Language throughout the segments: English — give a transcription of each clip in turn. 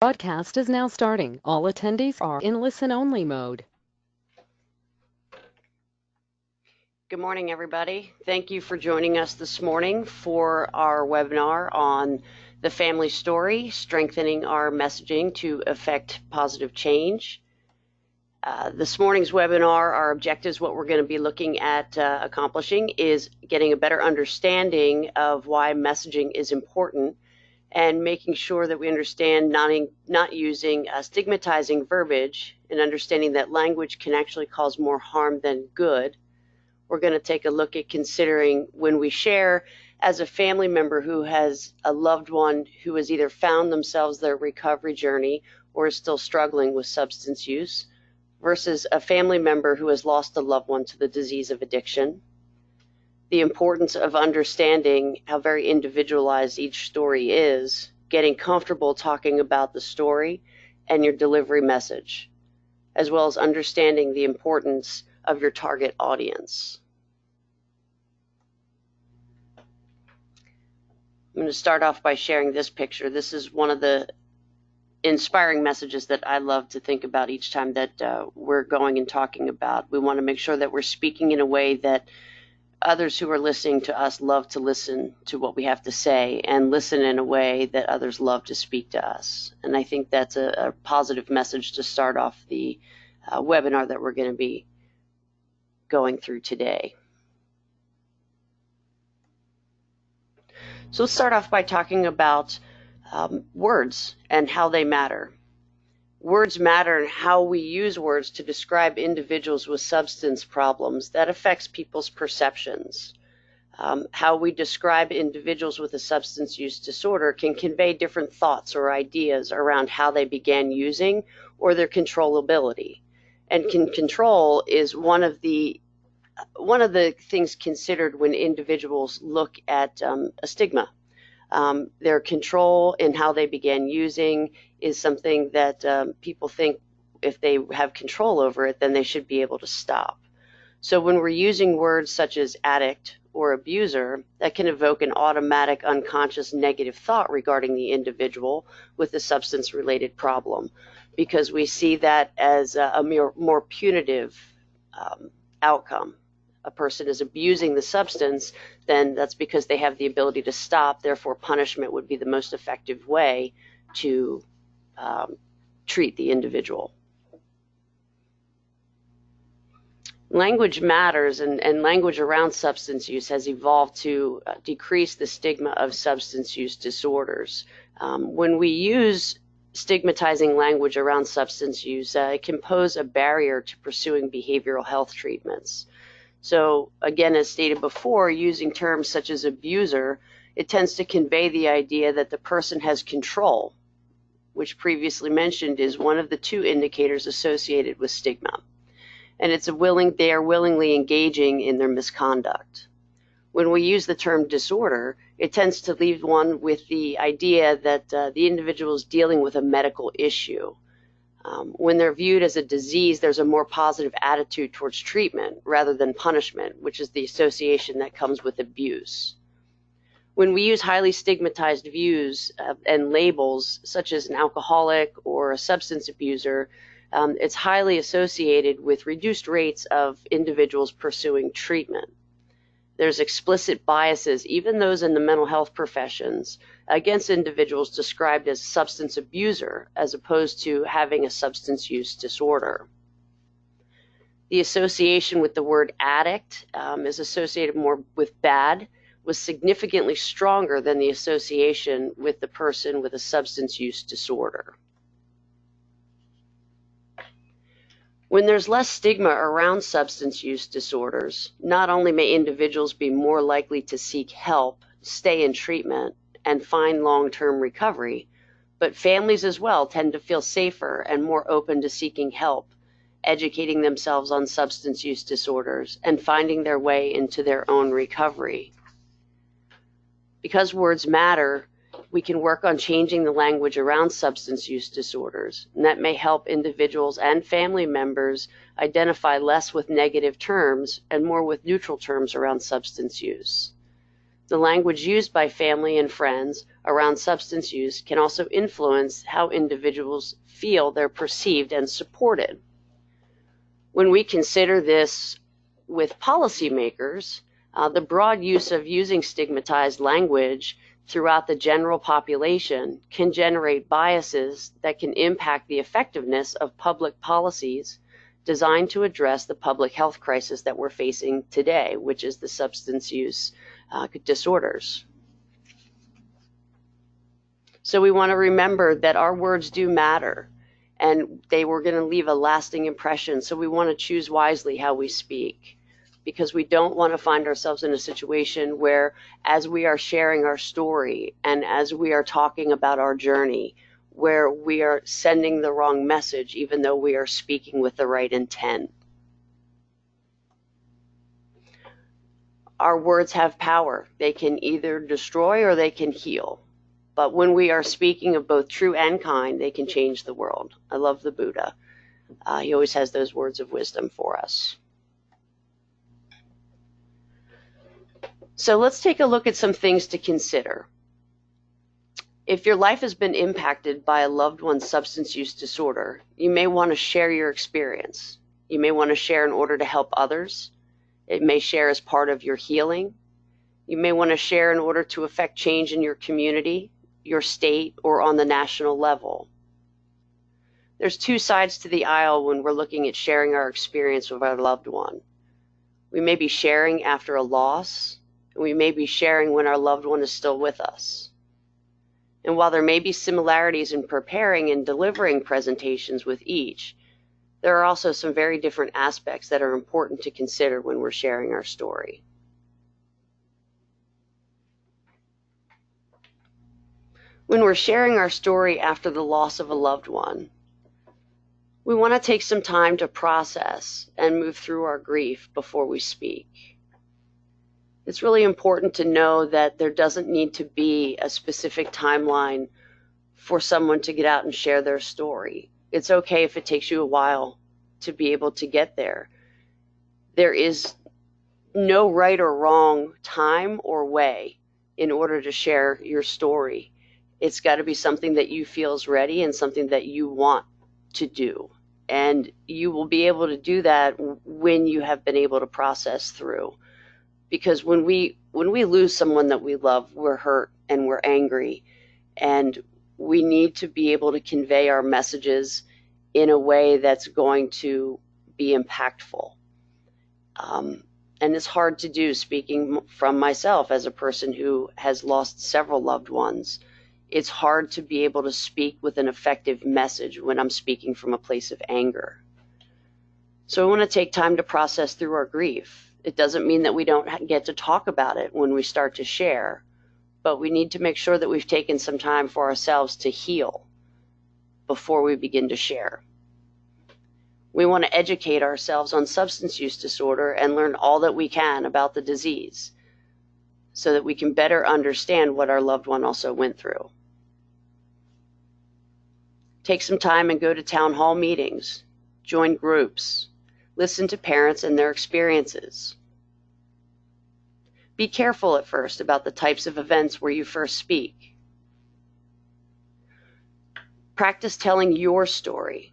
Broadcast is now starting. All attendees are in listen-only mode. Good morning, everybody. Thank you for joining us this morning for our webinar on the family story, strengthening our messaging to affect positive change. This morning's webinar, our objectives, what we're going to be looking at accomplishing is getting a better understanding of why messaging is important and making sure that we understand not using stigmatizing verbiage and understanding that language can actually cause more harm than good. We're going to take a look at considering when we share as a family member who has a loved one who has either found themselves their recovery journey or is still struggling with substance use versus a family member who has lost a loved one to the disease of addiction. The importance of understanding how very individualized each story is, getting comfortable talking about the story and your delivery message, as well as understanding the importance of your target audience. I'm going to start off by sharing this picture. This is one of the inspiring messages that I love to think about each time that we're going and talking about. We want to make sure that we're speaking in a way that others who are listening to us love to listen to what we have to say and listen in a way that others love to speak to us. And I think that's a positive message to start off the webinar that we're going to be going through today. So let's start off by talking about words and how they matter. Words matter and how we use words to describe individuals with substance problems that affects people's perceptions. How we describe individuals with a substance use disorder can convey different thoughts or ideas around how they began using or their controllability. And control is one of the things considered when individuals look at a stigma. Their control in how they began using is something that people think if they have control over it, then they should be able to stop. So when we're using words such as addict or abuser, that can evoke an automatic unconscious negative thought regarding the individual with a substance-related problem, because we see that as a more punitive outcome. A person is abusing the substance, then that's because they have the ability to stop. Therefore, punishment would be the most effective way to treat the individual. Language matters, and language around substance use has evolved to decrease the stigma of substance use disorders. When we use stigmatizing language around substance use, it can pose a barrier to pursuing behavioral health treatments. So again, as stated before, using terms such as abuser, it tends to convey the idea that the person has control, which previously mentioned is one of the two indicators associated with stigma. And they are willingly engaging in their misconduct. When we use the term disorder, it tends to leave one with the idea that the individual is dealing with a medical issue. When they're viewed as a disease, there's a more positive attitude towards treatment rather than punishment, which is the association that comes with abuse. When we use highly stigmatized views and labels, such as an alcoholic or a substance abuser, it's highly associated with reduced rates of individuals pursuing treatment. There's explicit biases, even those in the mental health professions, against individuals described as substance abuser as opposed to having a substance use disorder. The association with the word addict is associated more with bad, was significantly stronger than the association with the person with a substance use disorder. When there's less stigma around substance use disorders, not only may individuals be more likely to seek help, stay in treatment, and find long-term recovery, but families as well tend to feel safer and more open to seeking help, educating themselves on substance use disorders, and finding their way into their own recovery. Because words matter, we can work on changing the language around substance use disorders, and that may help individuals and family members identify less with negative terms and more with neutral terms around substance use. The language used by family and friends around substance use can also influence how individuals feel they're perceived and supported. When we consider this with policymakers, the broad use of using stigmatized language throughout the general population can generate biases that can impact the effectiveness of public policies designed to address the public health crisis that we're facing today, which is the substance use disorders. So we want to remember that our words do matter, and they were going to leave a lasting impression. So we want to choose wisely how we speak, because we don't want to find ourselves in a situation where, as we are sharing our story and as we are talking about our journey, where we are sending the wrong message, even though we are speaking with the right intent. Our words have power. They can either destroy or they can heal. But when we are speaking of both true and kind, they can change the world. I love the Buddha. He always has those words of wisdom for us. So let's take a look at some things to consider. If your life has been impacted by a loved one's substance use disorder, you may want to share your experience. You may want to share in order to help others. It may share as part of your healing. You may want to share in order to affect change in your community, your state, or on the national level. There's two sides to the aisle when we're looking at sharing our experience with our loved one. We may be sharing after a loss, and we may be sharing when our loved one is still with us. And while there may be similarities in preparing and delivering presentations with each, there are also some very different aspects that are important to consider when we're sharing our story. When we're sharing our story after the loss of a loved one, we want to take some time to process and move through our grief before we speak. It's really important to know that there doesn't need to be a specific timeline for someone to get out and share their story. It's okay if it takes you a while to be able to get there. There is no right or wrong time or way in order to share your story. It's got to be something that you feel is ready and something that you want to do. And you will be able to do that when you have been able to process through. Because when we lose someone that we love, we're hurt and we're angry, and we need to be able to convey our messages in a way that's going to be impactful. And it's hard to do, speaking from myself as a person who has lost several loved ones. It's hard to be able to speak with an effective message when I'm speaking from a place of anger. So we want to take time to process through our grief. It doesn't mean that we don't get to talk about it when we start to share, but we need to make sure that we've taken some time for ourselves to heal before we begin to share. We want to educate ourselves on substance use disorder and learn all that we can about the disease so that we can better understand what our loved one also went through. Take some time and go to town hall meetings, join groups, listen to parents and their experiences. Be careful at first about the types of events where you first speak. Practice telling your story.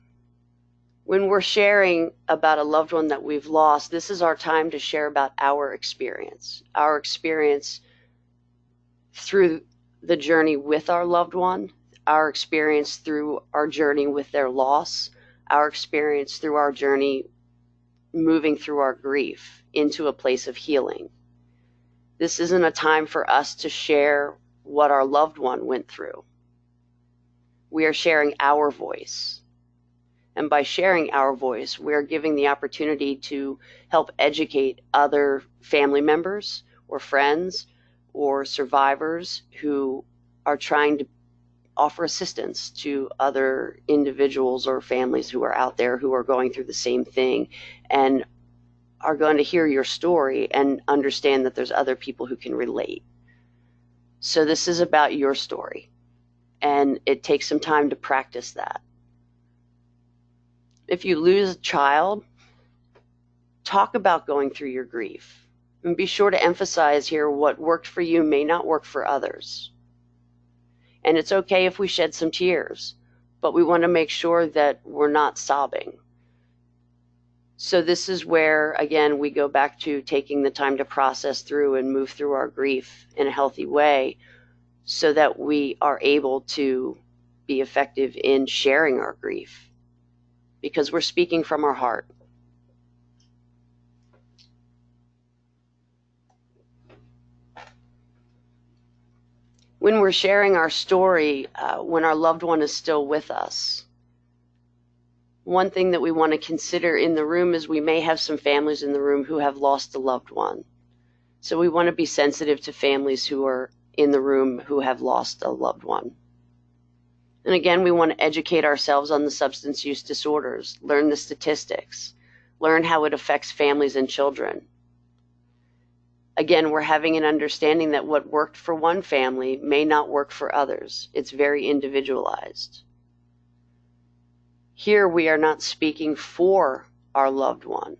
When we're sharing about a loved one that we've lost, this is our time to share about our experience through the journey with our loved one, our experience through our journey with their loss, our experience through our journey moving through our grief into a place of healing. This isn't a time for us to share what our loved one went through. We are sharing our voice. And by sharing our voice, we're giving the opportunity to help educate other family members or friends or survivors who are trying to offer assistance to other individuals or families who are out there who are going through the same thing and are going to hear your story and understand that there's other people who can relate. So this is about your story, and it takes some time to practice that. If you lose a child, talk about going through your grief. And be sure to emphasize here what worked for you may not work for others. And it's okay if we shed some tears, but we want to make sure that we're not sobbing. So this is where, again, we go back to taking the time to process through and move through our grief in a healthy way so that we are able to be effective in sharing our grief, because we're speaking from our heart. When we're sharing our story, when our loved one is still with us, one thing that we want to consider in the room is we may have some families in the room who have lost a loved one. So we want to be sensitive to families who are in the room who have lost a loved one. And again, we want to educate ourselves on the substance use disorders, learn the statistics, learn how it affects families and children. Again, we're having an understanding that what worked for one family may not work for others. It's very individualized. Here we are not speaking for our loved one,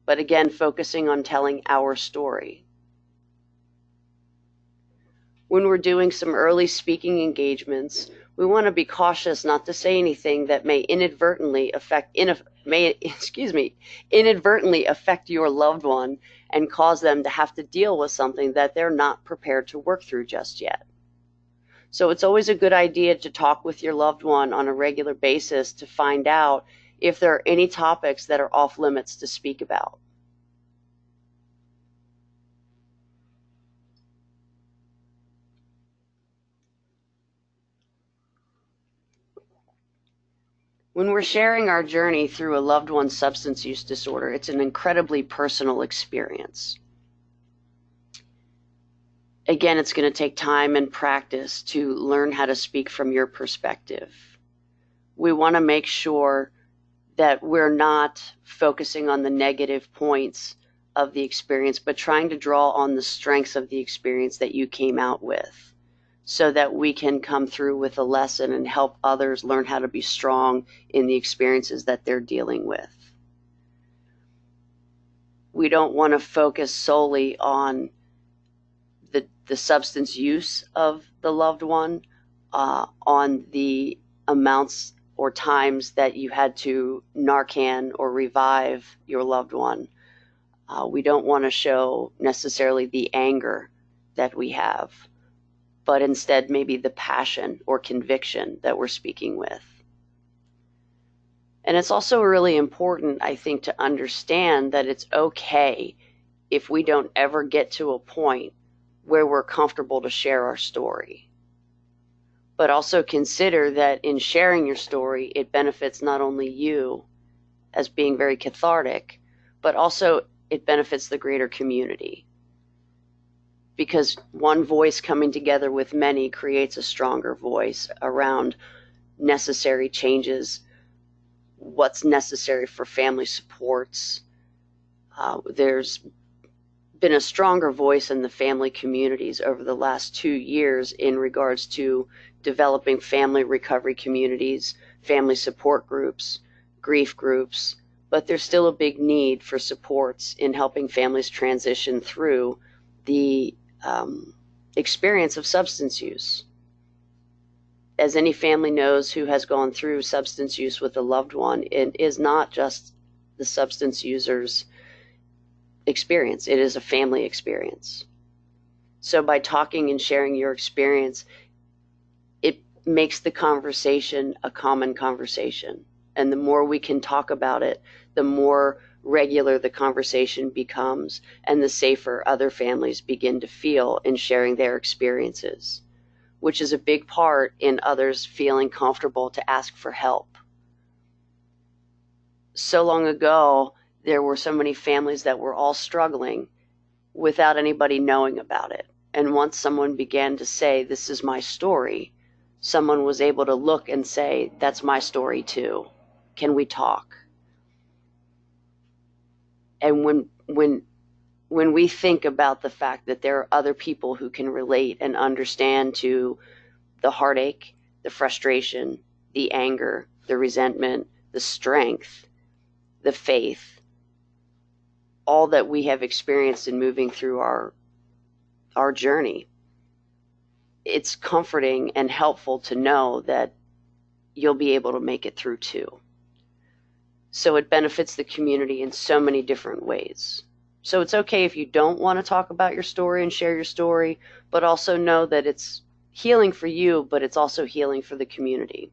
but again, focusing on telling our story. When we're doing some early speaking engagements, we want to be cautious not to say anything that may inadvertently affect your loved one and cause them to have to deal with something that they're not prepared to work through just yet. So it's always a good idea to talk with your loved one on a regular basis to find out if there are any topics that are off limits to speak about. When we're sharing our journey through a loved one's substance use disorder, it's an incredibly personal experience. Again, it's going to take time and practice to learn how to speak from your perspective. We want to make sure that we're not focusing on the negative points of the experience, but trying to draw on the strengths of the experience that you came out with, so that we can come through with a lesson and help others learn how to be strong in the experiences that they're dealing with. We don't want to focus solely on the substance use of the loved one, on the amounts or times that you had to Narcan or revive your loved one. We don't want to show necessarily the anger that we have, but instead maybe the passion or conviction that we're speaking with. And it's also really important, I think, to understand that it's okay if we don't ever get to a point where we're comfortable to share our story. But also consider that in sharing your story, it benefits not only you as being very cathartic, but also it benefits the greater community. Because one voice coming together with many creates a stronger voice around necessary changes, what's necessary for family supports. There's been a stronger voice in the family communities over the last 2 years in regards to developing family recovery communities, family support groups, grief groups, but there's still a big need for supports in helping families transition through the experience of substance use. As any family knows who has gone through substance use with a loved one, it is not just the substance user's experience, it is a family experience. So by talking and sharing your experience, it makes the conversation a common conversation. And the more we can talk about it, the more regular the conversation becomes, and the safer other families begin to feel in sharing their experiences, which is a big part in others feeling comfortable to ask for help. So long ago, there were so many families that were all struggling without anybody knowing about it. And once someone began to say, "This is my story," someone was able to look and say, "That's my story too. Can we talk?" And when we think about the fact that there are other people who can relate and understand to the heartache, the frustration, the anger, the resentment, the strength, the faith, all that we have experienced in moving through our journey, it's comforting and helpful to know that you'll be able to make it through too. So it benefits the community in so many different ways. So it's okay if you don't want to talk about your story and share your story, but also know that it's healing for you, but it's also healing for the community.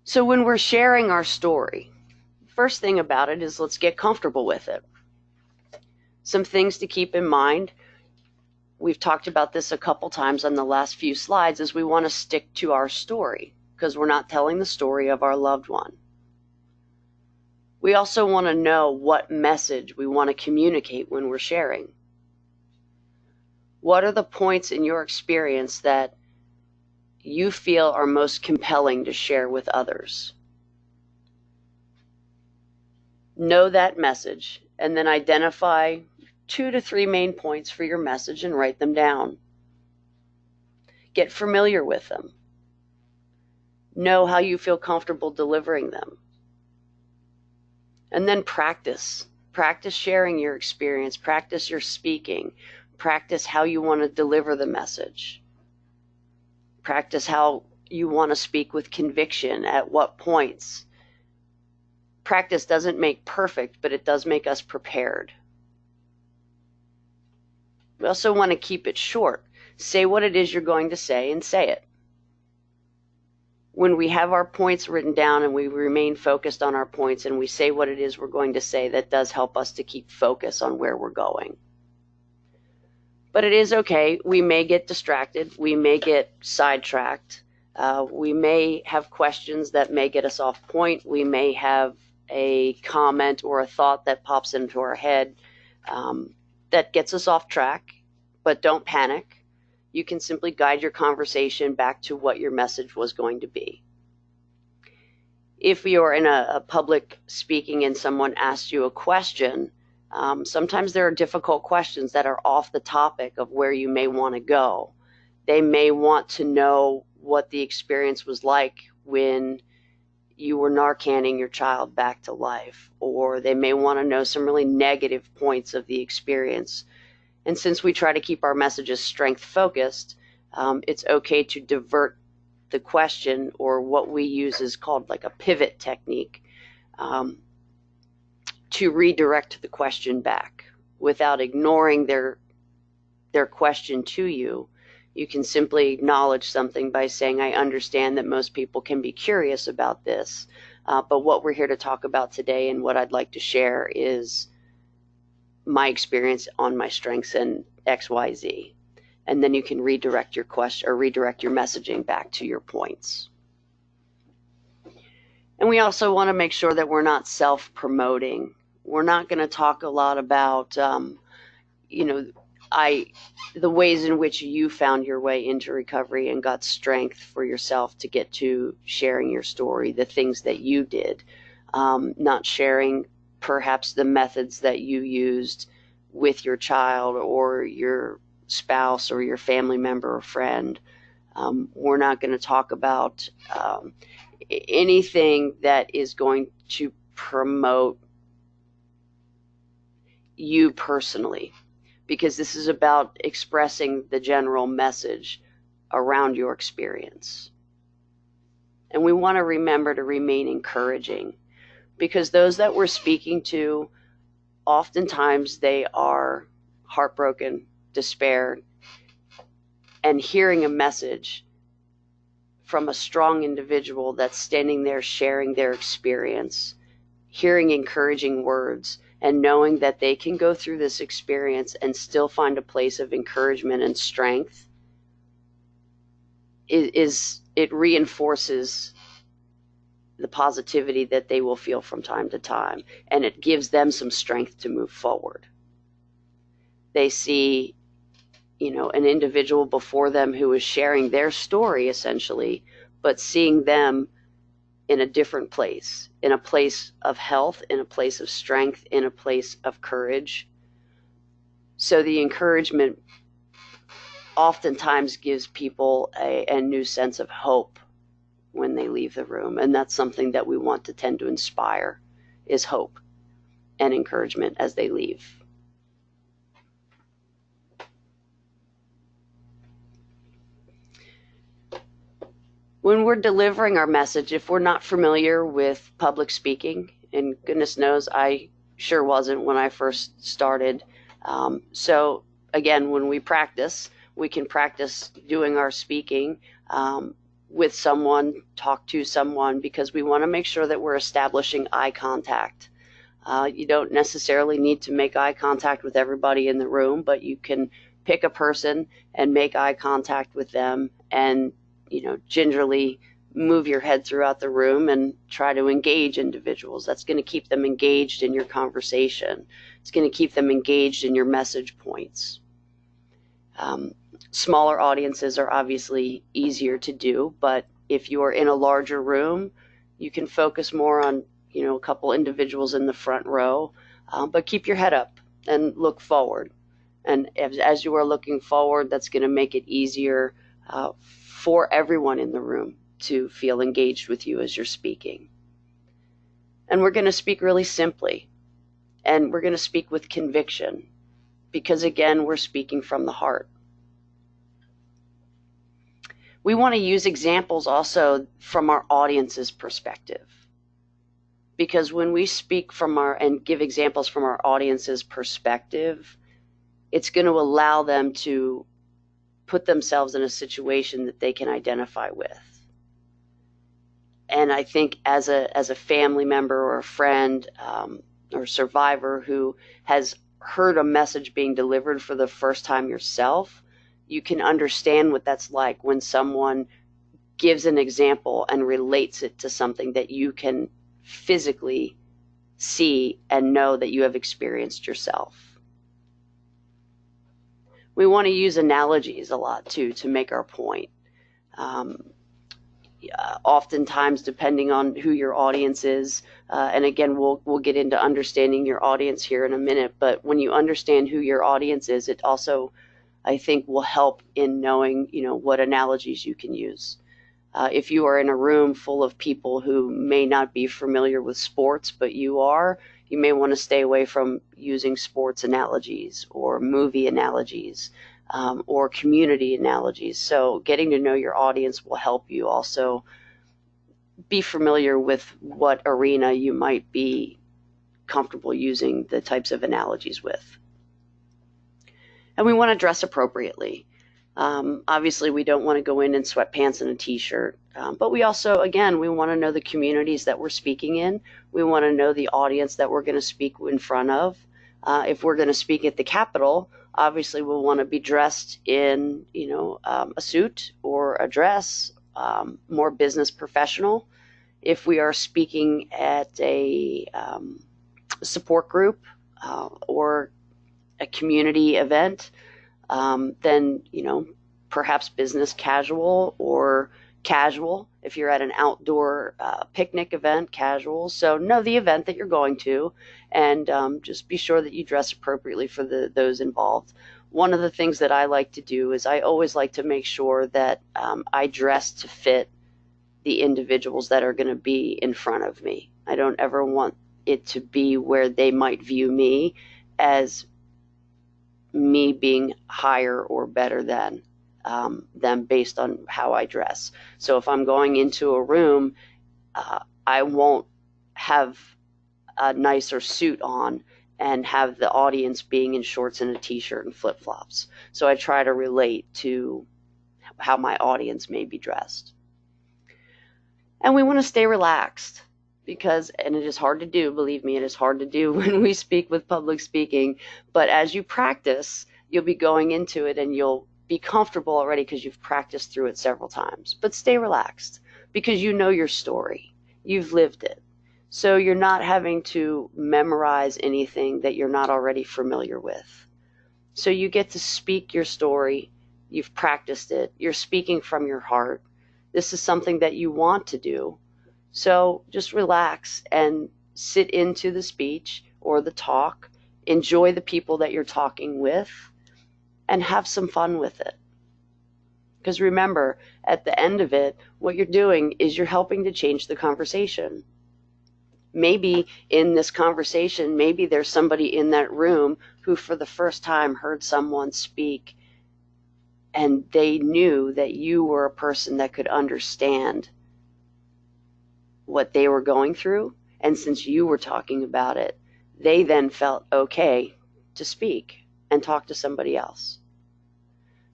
So when we're sharing our story, first thing about it is let's get comfortable with it. Some things to keep in mind, we've talked about this a couple times on the last few slides, is we want to stick to our story because we're not telling the story of our loved one. We also want to know what message we want to communicate when we're sharing. What are the points in your experience that you feel are most compelling to share with others? Know that message and then identify 2 to 3 main points for your message and write them down. Get familiar with them. Know how you feel comfortable delivering them. And then practice. Practice sharing your experience. Practice your speaking. Practice how you want to deliver the message. Practice how you want to speak with conviction, at what points. Practice doesn't make perfect, but it does make us prepared. We also want to keep it short. Say what it is you're going to say and say it. When we have our points written down and we remain focused on our points and we say what it is we're going to say, that does help us to keep focus on where we're going. But it is okay. We may get distracted. We may get sidetracked. We may have questions that may get us off point. We may have a comment or a thought that pops into our head that gets us off track, but don't panic. You can simply guide your conversation back to what your message was going to be. If you're in a public speaking and someone asks you a question, sometimes there are difficult questions that are off the topic of where you may want to go. They may want to know what the experience was like when you were Narcaning your child back to life, or they may want to know some really negative points of the experience. And since we try to keep our messages strength focused, it's okay to divert the question, or what we use is called like a pivot technique, to redirect the question back without ignoring their question to you. You can simply acknowledge something by saying, I understand that most people can be curious about this, but what we're here to talk about today and what I'd like to share is my experience on my strengths and XYZ. And then you can redirect your question or redirect your messaging back to your points. And we also want to make sure that we're not self-promoting. We're not going to talk a lot about, the ways in which you found your way into recovery and got strength for yourself to get to sharing your story, the things that you did, not sharing perhaps the methods that you used with your child or your spouse or your family member or friend. We're not going to talk about anything that is going to promote you personally, because this is about expressing the general message around your experience. And we want to remember to remain encouraging, because those that we're speaking to, oftentimes they are heartbroken, despair, and hearing a message from a strong individual that's standing there sharing their experience, hearing encouraging words, and knowing that they can go through this experience and still find a place of encouragement and strength, it reinforces the positivity that they will feel from time to time, and it gives them some strength to move forward. They see, an individual before them who is sharing their story essentially, but seeing them in a different place, in a place of health, in a place of strength, in a place of courage. So the encouragement oftentimes gives people a new sense of hope when they leave the room. And that's something that we want to tend to inspire, is hope and encouragement as they leave. When we're delivering our message, if we're not familiar with public speaking, and goodness knows I sure wasn't when I first started. So again, when we practice, we can practice doing our speaking with someone, talk to someone, because we want to make sure that we're establishing eye contact. You don't necessarily need to make eye contact with everybody in the room, but you can pick a person and make eye contact with them, and gingerly move your head throughout the room and try to engage individuals. That's going to keep them engaged in your conversation. It's going to keep them engaged in your message points. Smaller audiences are obviously easier to do, but if you are in a larger room, you can focus more on a couple individuals in the front row, but keep your head up and look forward. And as you are looking forward, that's going to make it easier for everyone in the room to feel engaged with you as you're speaking. And we're going to speak really simply, and we're going to speak with conviction, because again, we're speaking from the heart. We want to use examples also from our audience's perspective, because when we speak and give examples from our audience's perspective, it's going to allow them to put themselves in a situation that they can identify with. And I think as a family member or a friend or survivor who has heard a message being delivered for the first time yourself, you can understand what that's like when someone gives an example and relates it to something that you can physically see and know that you have experienced yourself. We want to use analogies a lot too to make our point. Oftentimes, depending on who your audience is, and again, we'll get into understanding your audience here in a minute, but when you understand who your audience is, it also, I think, will help in knowing, what analogies you can use. If you are in a room full of people who may not be familiar with sports, but you may want to stay away from using sports analogies or movie analogies or community analogies. So getting to know your audience will help you also be familiar with what arena you might be comfortable using the types of analogies with. And we want to dress appropriately. Obviously, we don't want to go in sweatpants and a t-shirt, but we also, again, we want to know the communities that we're speaking in. We want to know the audience that we're going to speak in front of. If we're going to speak at the Capitol, obviously we'll want to be dressed in, a suit or a dress, more business professional. If we are speaking at a support group or a community event, then, perhaps business casual or casual. If you're at an outdoor picnic event, casual. So know the event that you're going to, and just be sure that you dress appropriately for those involved. One of the things that I like to do is I always like to make sure that I dress to fit the individuals that are going to be in front of me. I don't ever want it to be where they might view me as me being higher or better than them based on how I dress. So if I'm going into a room, I won't have a nicer suit on and have the audience being in shorts and a t-shirt and flip-flops. So I try to relate to how my audience may be dressed. And we want to stay relaxed because, and it is hard to do, believe me, it is hard to do when we speak with public speaking, but as you practice, you'll be going into it and you'll be comfortable already because you've practiced through it several times. But stay relaxed because you know your story. You've lived it. So you're not having to memorize anything that you're not already familiar with. So you get to speak your story. You've practiced it. You're speaking from your heart. This is something that you want to do. So just relax and sit into the speech or the talk. Enjoy the people that you're talking with and have some fun with it. Because remember, at the end of it, what you're doing is you're helping to change the conversation. Maybe in this conversation, maybe there's somebody in that room who for the first time heard someone speak and they knew that you were a person that could understand what they were going through. And since you were talking about it, they then felt okay to speak and talk to somebody else.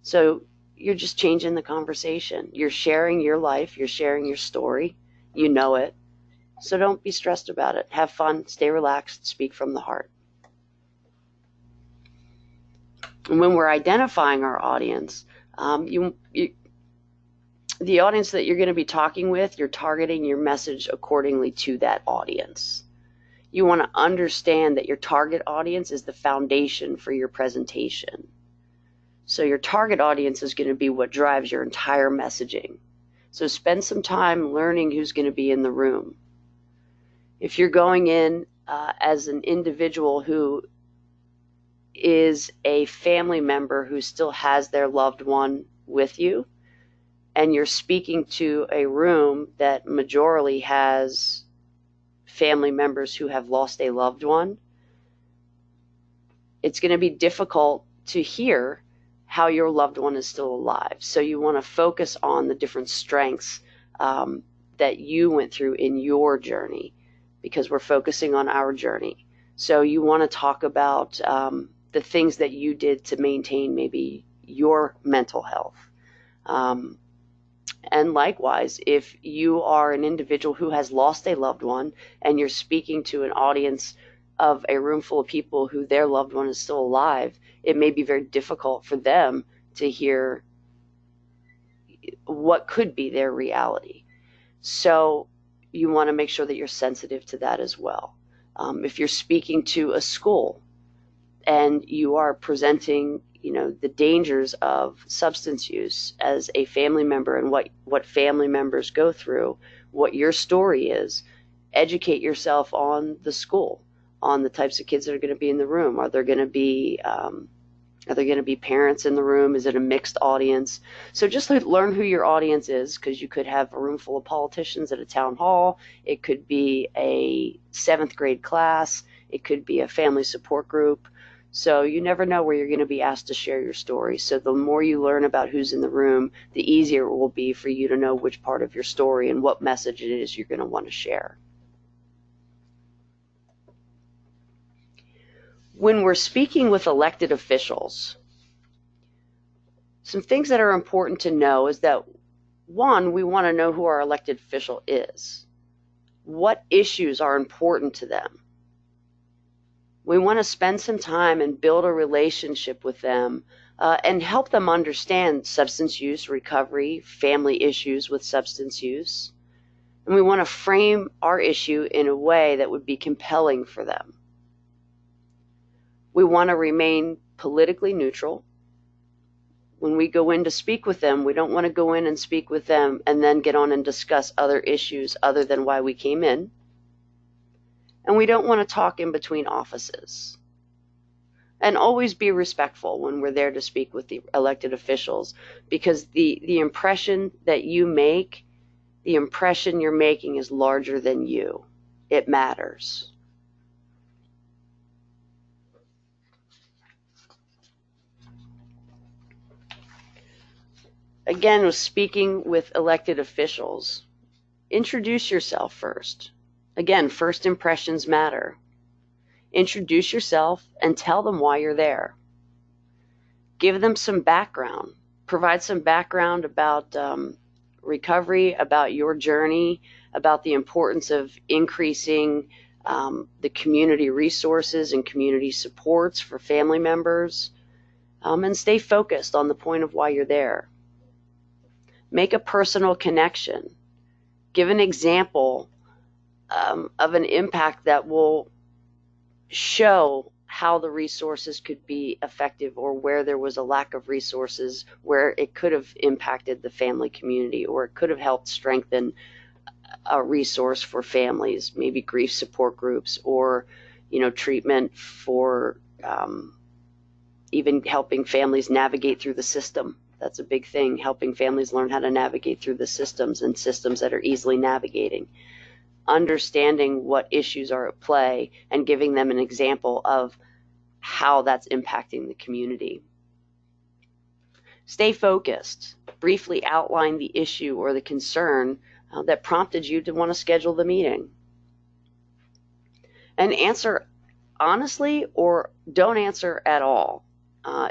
So you're just changing the conversation. You're sharing your life. You're sharing your story. You know it. So don't be stressed about it. Have fun. Stay relaxed. Speak from the heart. And when we're identifying our audience, the audience that you're going to be talking with, you're targeting your message accordingly to that audience. You want to understand that your target audience is the foundation for your presentation. So your target audience is going to be what drives your entire messaging. So spend some time learning who's going to be in the room. If you're going in as an individual who is a family member who still has their loved one with you, and you're speaking to a room that majorly has family members who have lost a loved one, it's going to be difficult to hear how your loved one is still alive. So you want to focus on the different strengths that you went through in your journey, because we're focusing on our journey. So you want to talk about the things that you did to maintain maybe your mental health. And likewise, if you are an individual who has lost a loved one and you're speaking to an audience of a room full of people who their loved one is still alive, it may be very difficult for them to hear what could be their reality. So you want to make sure that you're sensitive to that as well. If you're speaking to a school and you are presenting, the dangers of substance use as a family member and what family members go through, what your story is, educate yourself on the school, on the types of kids that are going to be in the room. Are there going to be parents in the room? Is it a mixed audience? So just learn who your audience is, because you could have a room full of politicians at a town hall. It could be a 7th grade class. It could be a family support group. So you never know where you're going to be asked to share your story. So the more you learn about who's in the room, the easier it will be for you to know which part of your story and what message it is you're going to want to share. When we're speaking with elected officials, some things that are important to know is that, one, we want to know who our elected official is. What issues are important to them? We want to spend some time and build a relationship with them and help them understand substance use, recovery, family issues with substance use. And we want to frame our issue in a way that would be compelling for them. We want to remain politically neutral. When we go in to speak with them, we don't want to go in and speak with them and then get on and discuss other issues other than why we came in. And we don't want to talk in between offices. And always be respectful when we're there to speak with the elected officials, because the impression that you make, the impression you're making is larger than you. It matters. Again, with speaking with elected officials, introduce yourself first. Again, first impressions matter. Introduce yourself and tell them why you're there. Give them some background. Provide some background about recovery, about your journey, about the importance of increasing the community resources and community supports for family members, and stay focused on the point of why you're there. Make a personal connection. Give an example of an impact that will show how the resources could be effective, or where there was a lack of resources, where it could have impacted the family community, or it could have helped strengthen a resource for families, maybe grief support groups, or treatment for even helping families navigate through the system That's a big thing, helping families learn how to navigate through the systems and systems that are easily navigating. Understanding what issues are at play and giving them an example of how that's impacting the community. Stay focused. Briefly outline the issue or the concern that prompted you to want to schedule the meeting. And answer honestly or don't answer at all.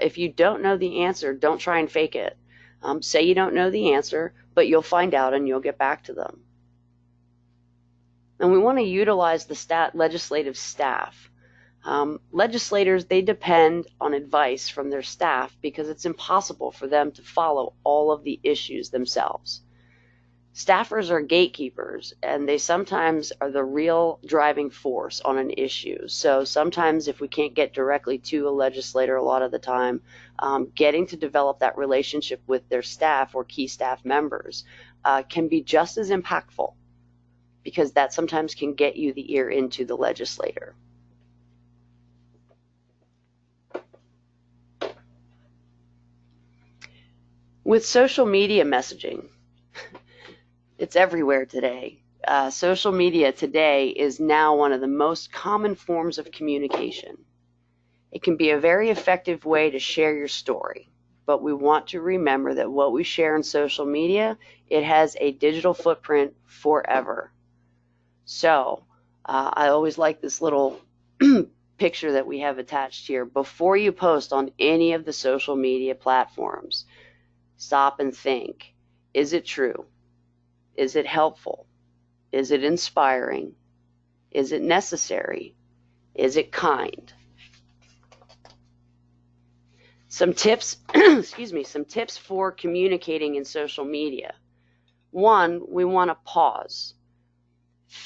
If you don't know the answer, don't try and fake it. Say you don't know the answer, but you'll find out and you'll get back to them. And we want to utilize the legislative staff. Legislators, they depend on advice from their staff because it's impossible for them to follow all of the issues themselves. Staffers are gatekeepers, and they sometimes are the real driving force on an issue. So sometimes if we can't get directly to a legislator, a lot of the time, getting to develop that relationship with their staff or key staff members can be just as impactful, because that sometimes can get you the ear into the legislator. With social media messaging, it's everywhere today. Social media today is now one of the most common forms of communication. It can be a very effective way to share your story, but we want to remember that what we share in social media, it has a digital footprint forever. So I always like this little picture that we have attached here. Before you post on any of the social media platforms, stop and think, is it true? Is it helpful? Is it inspiring? Is it necessary? Is it kind? Some tips, some tips for communicating in social media. One, we want to pause.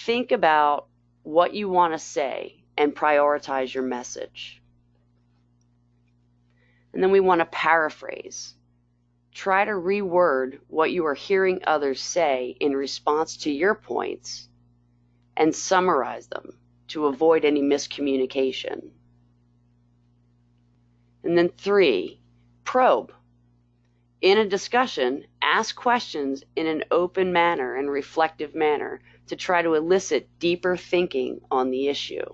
Think about what you want to say and prioritize your message. And then we want to paraphrase. Try to reword what you are hearing others say in response to your points and summarize them to avoid any miscommunication. And then 3, probe. In a discussion, ask questions in an open manner and reflective manner to try to elicit deeper thinking on the issue.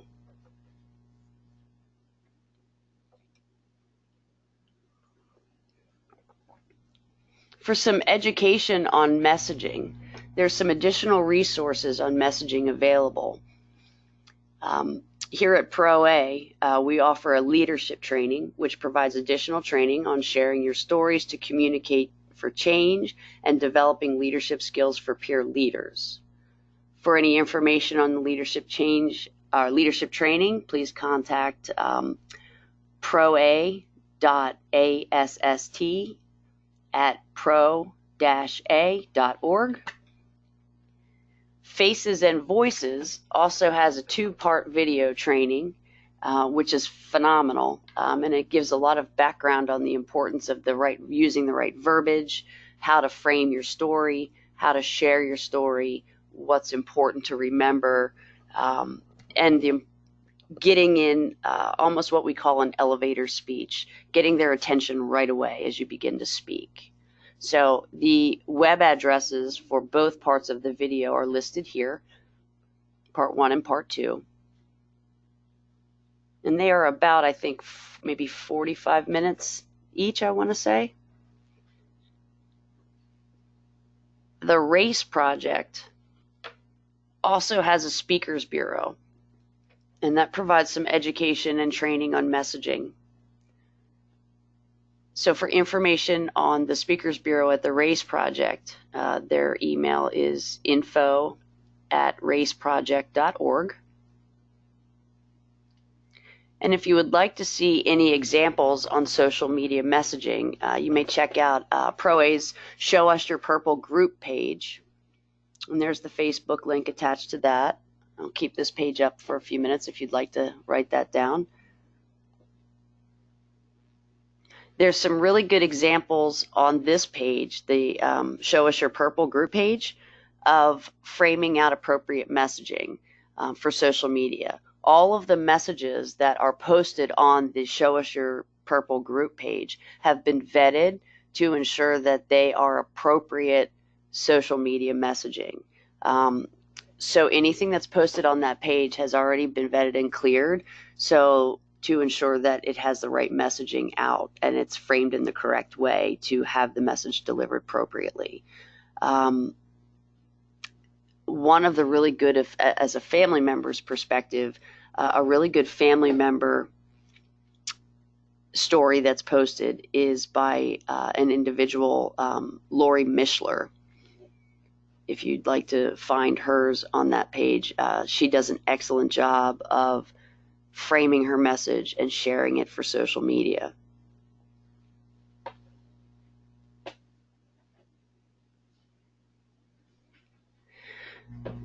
For some education on messaging, there's some additional resources on messaging available. Here at PROA, we offer a leadership training, which provides additional training on sharing your stories to communicate for change and developing leadership skills for peer leaders. For any information on the leadership training, please contact proa.assst@pro-a.org. Faces and Voices also has a 2-part video training, which is phenomenal, and it gives a lot of background on the importance of using the right verbiage, how to frame your story, how to share your story, what's important to remember, and getting in almost what we call an elevator speech, getting their attention right away as you begin to speak. So the web addresses for both parts of the video are listed here, part 1 and part 2. And they are about, I think, maybe 45 minutes each, I want to say. The RACE project also has a speakers bureau, and that provides some education and training on messaging. So for information on the Speakers Bureau at the RACE Project, their email is info@raceproject.org. And if you would like to see any examples on social media messaging, you may check out PROA's Show Us Your Purple group page. And there's the Facebook link attached to that. I'll keep this page up for a few minutes if you'd like to write that down. There's some really good examples on this page, the Show Us Your Purple group page, of framing out appropriate messaging for social media. All of the messages that are posted on the Show Us Your Purple group page have been vetted to ensure that they are appropriate social media messaging. So anything that's posted on that page has already been vetted and cleared, so to ensure that it has the right messaging out and it's framed in the correct way to have the message delivered appropriately. One of the really good, as a family member's perspective, a really good family member story that's posted is by an individual, Lori Mishler. If you'd like to find hers on that page, she does an excellent job of framing her message and sharing it for social media.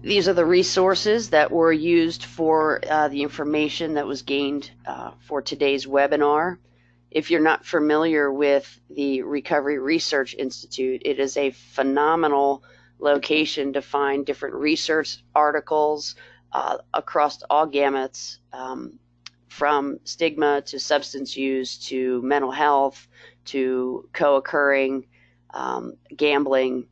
These are the resources that were used for the information that was gained for today's webinar. If you're not familiar with the Recovery Research Institute, it is a phenomenal location to find different research articles across all gamuts, from stigma to substance use to mental health to co-occurring gambling.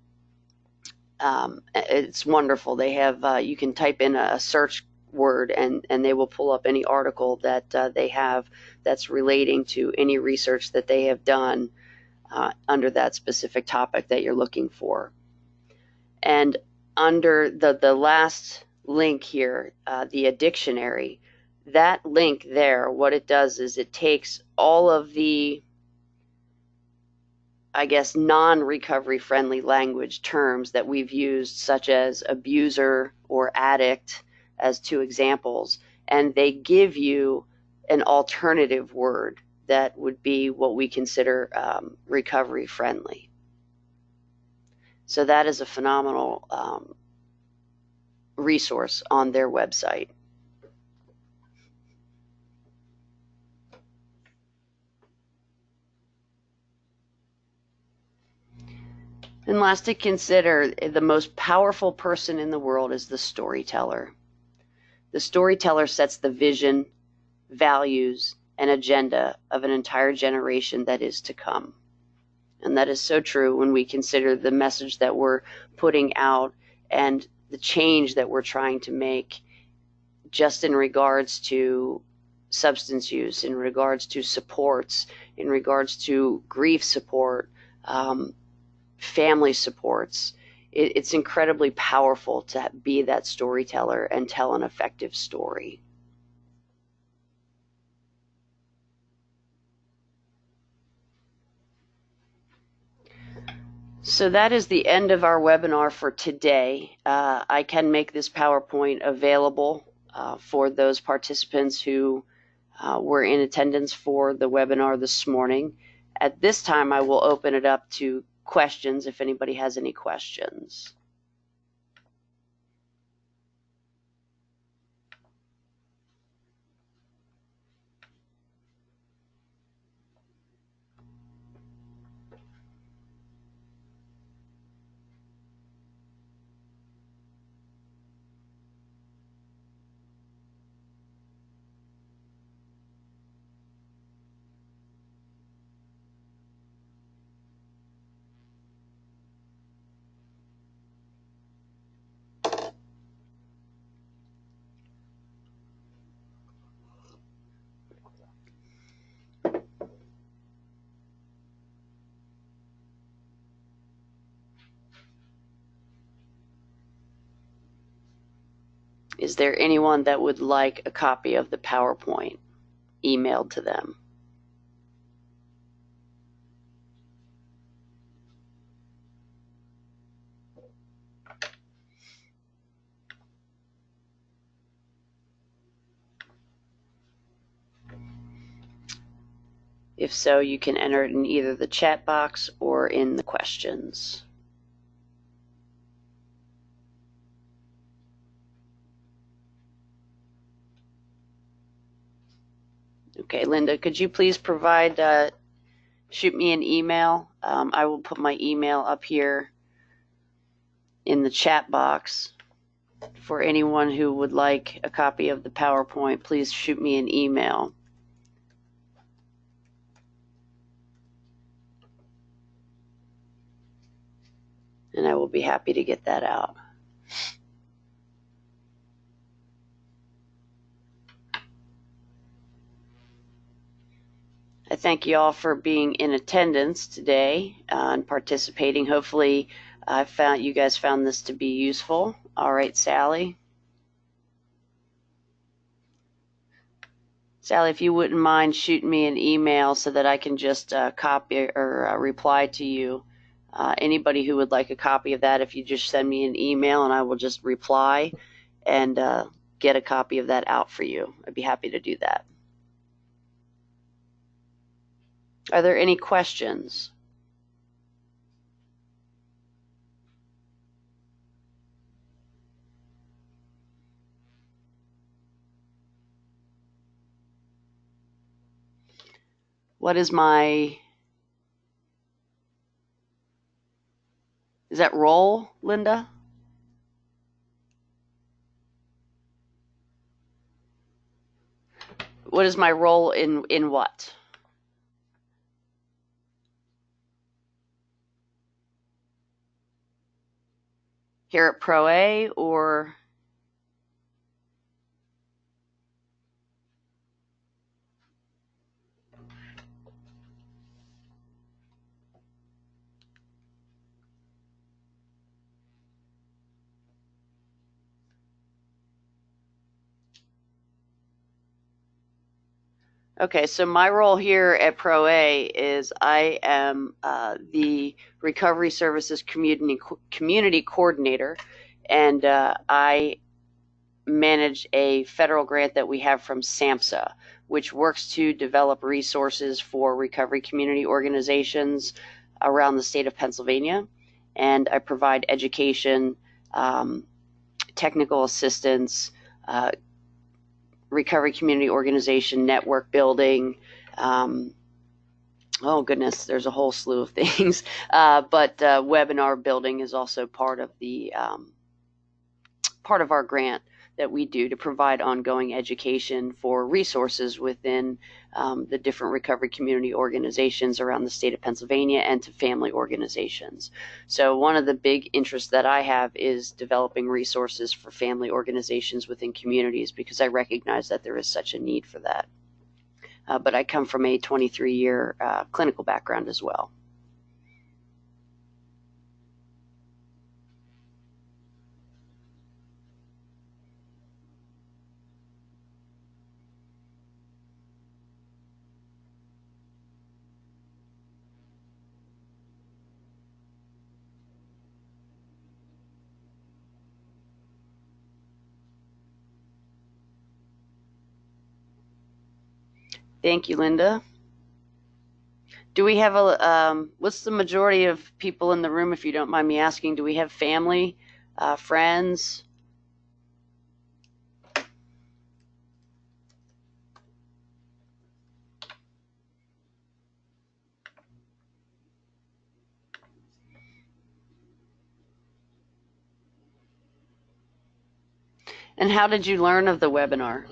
It's wonderful. They have, you can type in a search word and they will pull up any article that they have that's relating to any research that they have done under that specific topic that you're looking for. And under the last link here, the dictionary, that link there, what it does is it takes all of the, I guess, non-recovery friendly language terms that we've used, such as abuser or addict, as two examples, and they give you an alternative word that would be what we consider recovery friendly. So that is a phenomenal resource on their website. And last to consider, the most powerful person in the world is the storyteller. The storyteller sets the vision, values, and agenda of an entire generation that is to come. And that is so true when we consider the message that we're putting out and the change that we're trying to make just in regards to substance use, in regards to supports, in regards to grief support, family supports. It's incredibly powerful to be that storyteller and tell an effective story. So that is the end of our webinar for today. I can make this PowerPoint available for those participants who were in attendance for the webinar this morning. At this time, I will open it up to questions if anybody has any questions. Is there anyone that would like a copy of the PowerPoint emailed to them? If so, you can enter it in either the chat box or in the questions. Okay, Linda, could you please provide, shoot me an email? I will put my email up here in the chat box. For anyone who would like a copy of the PowerPoint, please shoot me an email. and I will be happy to get that out. I thank you all for being in attendance today and participating. Hopefully, you guys found this to be useful. All right, Sally. Sally, if you wouldn't mind shooting me an email so that I can just copy or reply to you. Anybody who would like a copy of that, if you just send me an email and I will just reply and get a copy of that out for you. I'd be happy to do that. Are there any questions? What is is that role, Linda? What is my role in what? Here at PROA or? Okay, so my role here at PROA is I am the Recovery Services Community Coordinator, and I manage a federal grant that we have from SAMHSA, which works to develop resources for recovery community organizations around the state of Pennsylvania. And I provide education, technical assistance, recovery community organization network building. Oh goodness, there's a whole slew of things. But webinar building is also part of the part of our grant that we do to provide ongoing education for resources within the different recovery community organizations around the state of Pennsylvania and to family organizations. So one of the big interests that I have is developing resources for family organizations within communities, because I recognize that there is such a need for that. But I come from a 23-year clinical background as well. Thank you, Linda. Do we have what's the majority of people in the room, if you don't mind me asking? Do we have family, friends? And how did you learn of the webinar?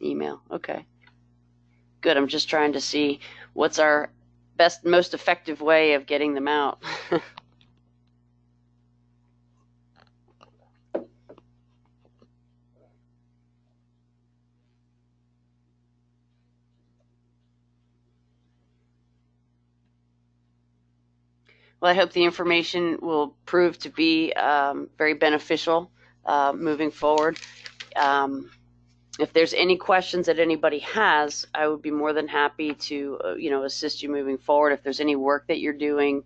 Email. Okay. Good. I'm just trying to see what's our best, most effective way of getting them out. Well, I hope the information will prove to be very beneficial moving forward. If there's any questions that anybody has, I would be more than happy to assist you moving forward. If there's any work that you're doing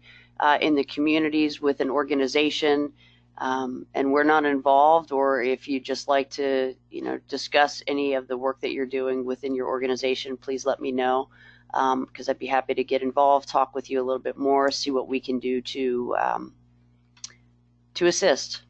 in the communities with an organization and we're not involved, or if you'd just like to discuss any of the work that you're doing within your organization, please let me know, because I'd be happy to get involved, talk with you a little bit more, see what we can do to assist.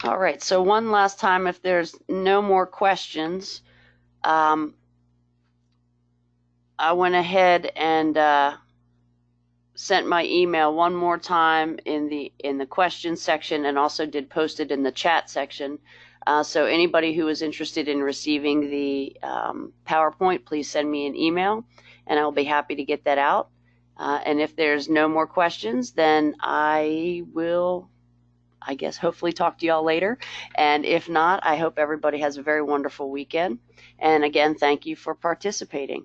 All right, so one last time, if there's no more questions, I went ahead and sent my email one more time in the questions section, and also did post it in the chat section. So anybody who is interested in receiving the PowerPoint, please send me an email, and I'll be happy to get that out. And if there's no more questions, then I will, I guess, hopefully talk to y'all later. And if not, I hope everybody has a very wonderful weekend. And again, thank you for participating.